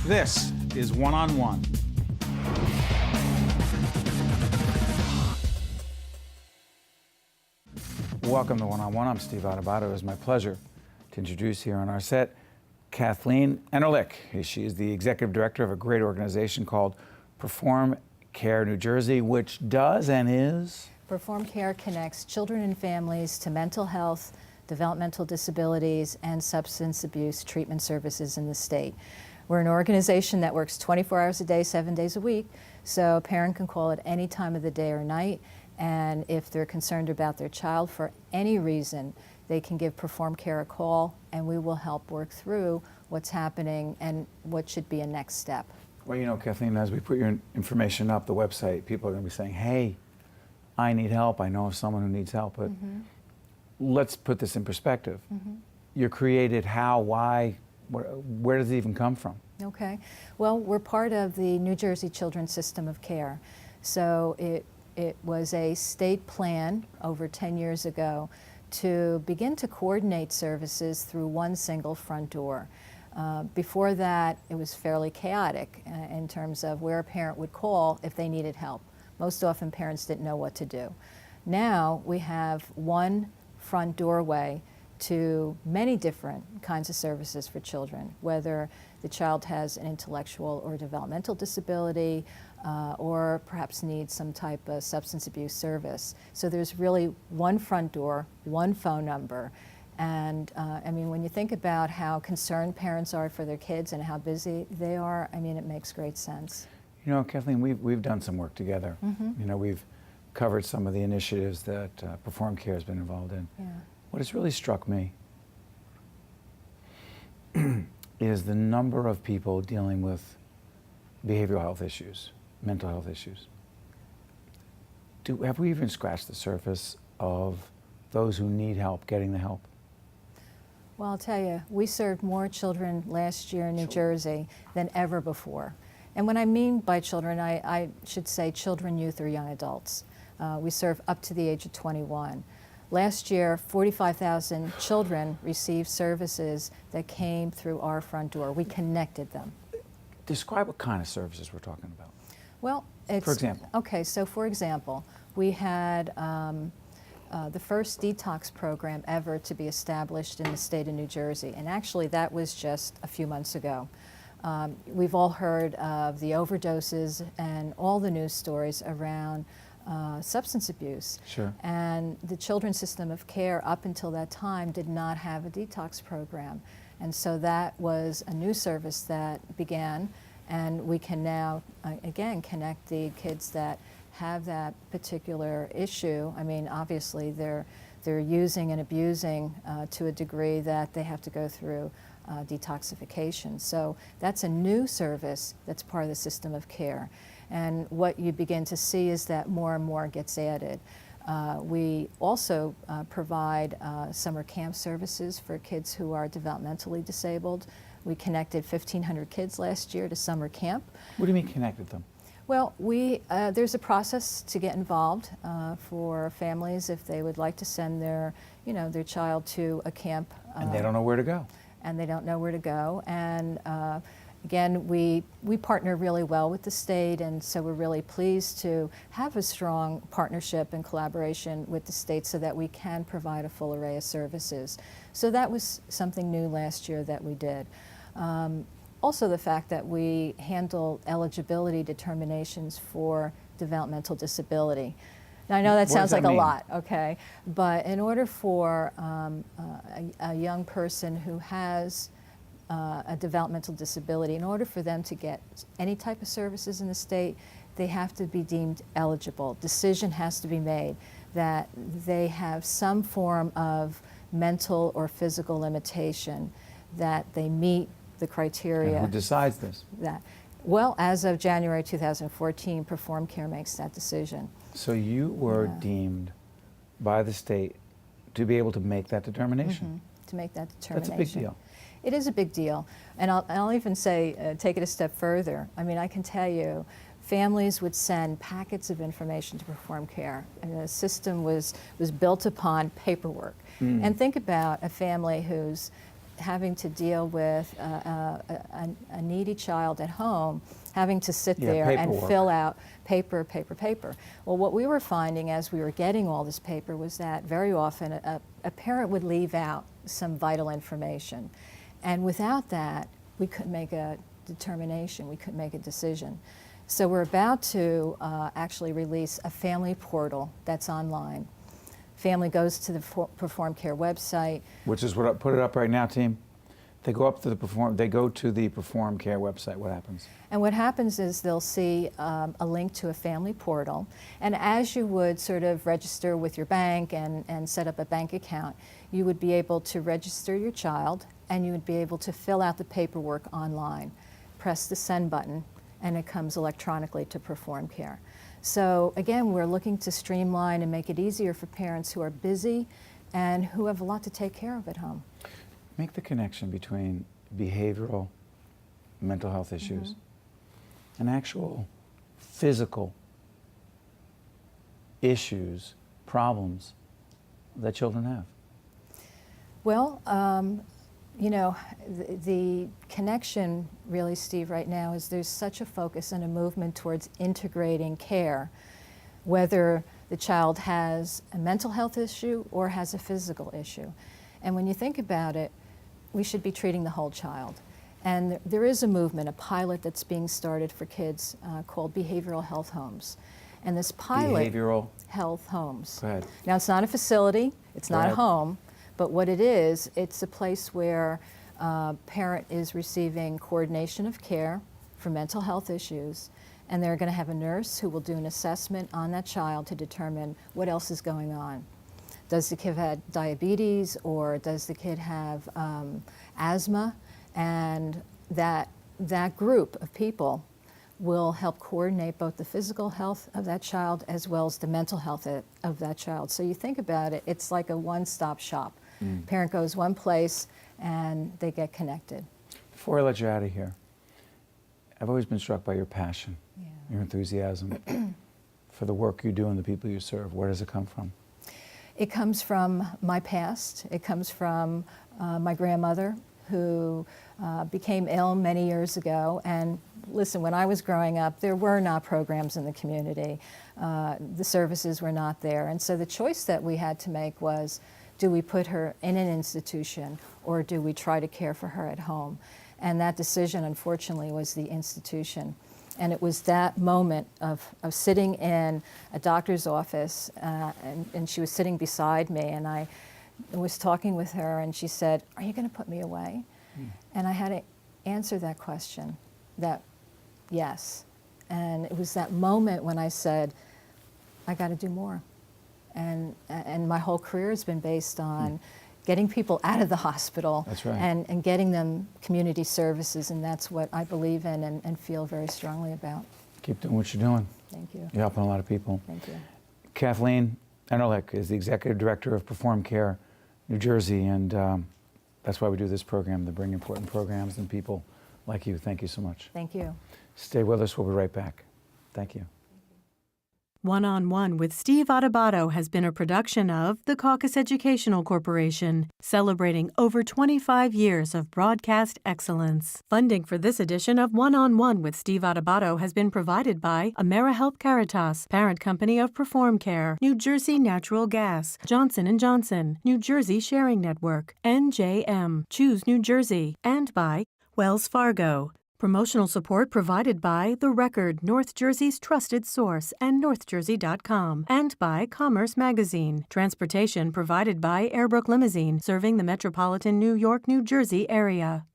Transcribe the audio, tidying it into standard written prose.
This is One-on-One. Welcome to One-on-One. I'm Steve Adubato. It is my pleasure to introduce here on our set Kathleen Enerlich. She is the executive director of a great organization called PerformCare New Jersey, which does and is? PerformCare connects children and families to mental health, developmental disabilities, and substance abuse treatment services in the state. We're an organization that works 24 hours a day, 7 days a week, so a parent can call at any time of the day or night, and if they're concerned about their child for any reason, they can give PerformCare a call, and we will help work through what's happening and what should be a next step. Well, you know, Kathleen, as we put your information up, the website, people are going to be saying, hey, I need help. I know of someone who needs help. But let's put this in perspective. You're created how, why, where does it even come from? Okay. Well, we're part of the New Jersey Children's System of Care. So it was a state plan over 10 years ago to begin to coordinate services through one single front door. Before that, it was fairly chaotic in terms of where a parent would call if they needed help. Most often parents didn't know what to do. Now we have one front doorway to many different kinds of services for children, whether the child has an intellectual or developmental disability or perhaps needs some type of substance abuse service. So there's really one front door, one phone number. And I mean, when you think about how concerned parents are for their kids and how busy they are, I mean, it makes great sense. You know, Kathleen, we've done some work together. You know, we've covered some of the initiatives that PerformCare has been involved in. Yeah. What has really struck me is the number of people dealing with behavioral health issues, mental health issues. Have we even scratched the surface of those who need help getting the help? Well, I'll tell you, we served more children last year in New Jersey than ever before. And when I mean by children, I should say children, youth, or young adults. We serve up to the age of 21. Last year, 45,000 children received services that came through our front door. We connected them. Describe what kind of services we're talking about. Well, it's... For example. Okay, so for example, we had the first detox program ever to be established in the state of New Jersey. And actually, that was just a few months ago. We've all heard of the overdoses and all the news stories around substance abuse. Sure. And the Children's System of Care up until that time did not have a detox program. And so that was a new service that began, and we can now, again, connect the kids that have that particular issue. I mean, obviously they're using and abusing to a degree that they have to go through detoxification. So that's a new service that's part of the system of care. And what you begin to see is that more and more gets added. We also provide summer camp services for kids who are developmentally disabled. We connected 1,500 kids last year to summer camp. What do you mean connected them? Well, there's a process to get involved for families if they would like to send their child to a camp. And they don't know where to go. And they don't know where to go. And again, we partner really well with the state, and so we're really pleased to have a strong partnership and collaboration with the state so that we can provide a full array of services. So that was something new last year that we did. Also the fact that we handle eligibility determinations for developmental disability. Now I know that sounds like a lot, okay, but in order for a young person who has a developmental disability, in order for them to get any type of services in the state, they have to be deemed eligible. Decision has to be made that they have some form of mental or physical limitation, that they meet the criteria. And who decides this? Well, as of January 2014, PerformCare makes that decision. So you were deemed by the state to be able to make that determination? To make that determination. That's a big deal. It is a big deal. And I'll even say, take it a step further. I mean, I can tell you, families would send packets of information to PerformCare, and the system was built upon paperwork. And think about a family who's having to deal with a needy child at home, having to sit there and paperwork. fill out paper. Well, what we were finding as we were getting all this paper was that very often a parent would leave out some vital information. And without that, we couldn't make a determination, we couldn't make a decision. So we're about to actually release a family portal that's online. Family goes to the PerformCare website. Which is what, put it up right now, team. They go to the PerformCare website. What happens? And what happens is they'll see a link to a family portal. And as you would sort of register with your bank and set up a bank account, you would be able to register your child and you would be able to fill out the paperwork online. Press the send button and it comes electronically to PerformCare. So again, we're looking to streamline and make it easier for parents who are busy and who have a lot to take care of at home. Make the connection between behavioral mental health issues and actual physical issues, problems that children have. Well, you know, the connection really, Steve, right now is there's such a focus and a movement towards integrating care, whether the child has a mental health issue or has a physical issue. And when you think about it, we should be treating the whole child. And there is a movement, a pilot that's being started for kids called Behavioral Health Homes. And this pilot, Behavioral Health Homes. Go ahead. Now, it's not a facility, it's Go not ahead. a home, but what it is, it's a place where a parent is receiving coordination of care for mental health issues, and they're going to have a nurse who will do an assessment on that child to determine what else is going on. Does the kid have diabetes, or does the kid have asthma? And that group of people will help coordinate both the physical health of that child as well as the mental health of that child. So you think about it, it's like a one-stop shop. Parent goes one place and they get connected. Before I let you out of here, I've always been struck by your passion, Yeah. your enthusiasm for the work you do and the people you serve. Where does it come from? It comes from my past. It comes from my grandmother, who became ill many years ago. And listen, when I was growing up, there were not programs in the community. The services were not there. And so the choice that we had to make was, do we put her in an institution or do we try to care for her at home? And that decision, unfortunately, was the institution. And it was that moment of sitting in a doctor's office, and she was sitting beside me, and I was talking with her, and she said, "Are you going to put me away?" And I had to answer that question, that yes. And it was that moment when I said, I got to do more. And my whole career has been based on getting people out of the hospital. That's right. and getting them community services, and that's what I believe in and feel very strongly about. Keep doing what you're doing. Thank you. You're helping a lot of people. Thank you. Kathleen Enerlich is the Executive Director of PerformCare New Jersey, and that's why we do this program, to bring important programs and people like you. Thank you so much. Thank you. Stay with us. We'll be right back. Thank you. One-on-One with Steve Adubato has been a production of the Caucus Educational Corporation, celebrating over 25 years of broadcast excellence. Funding for this edition of One-on-One with Steve Adubato has been provided by AmeriHealth Caritas, parent company of PerformCare, New Jersey Natural Gas, Johnson & Johnson, New Jersey Sharing Network, NJM, Choose New Jersey, and by Wells Fargo. Promotional support provided by The Record, North Jersey's trusted source, and NorthJersey.com, and by Commerce Magazine. Transportation provided by Airbrook Limousine, serving the metropolitan New York, New Jersey area.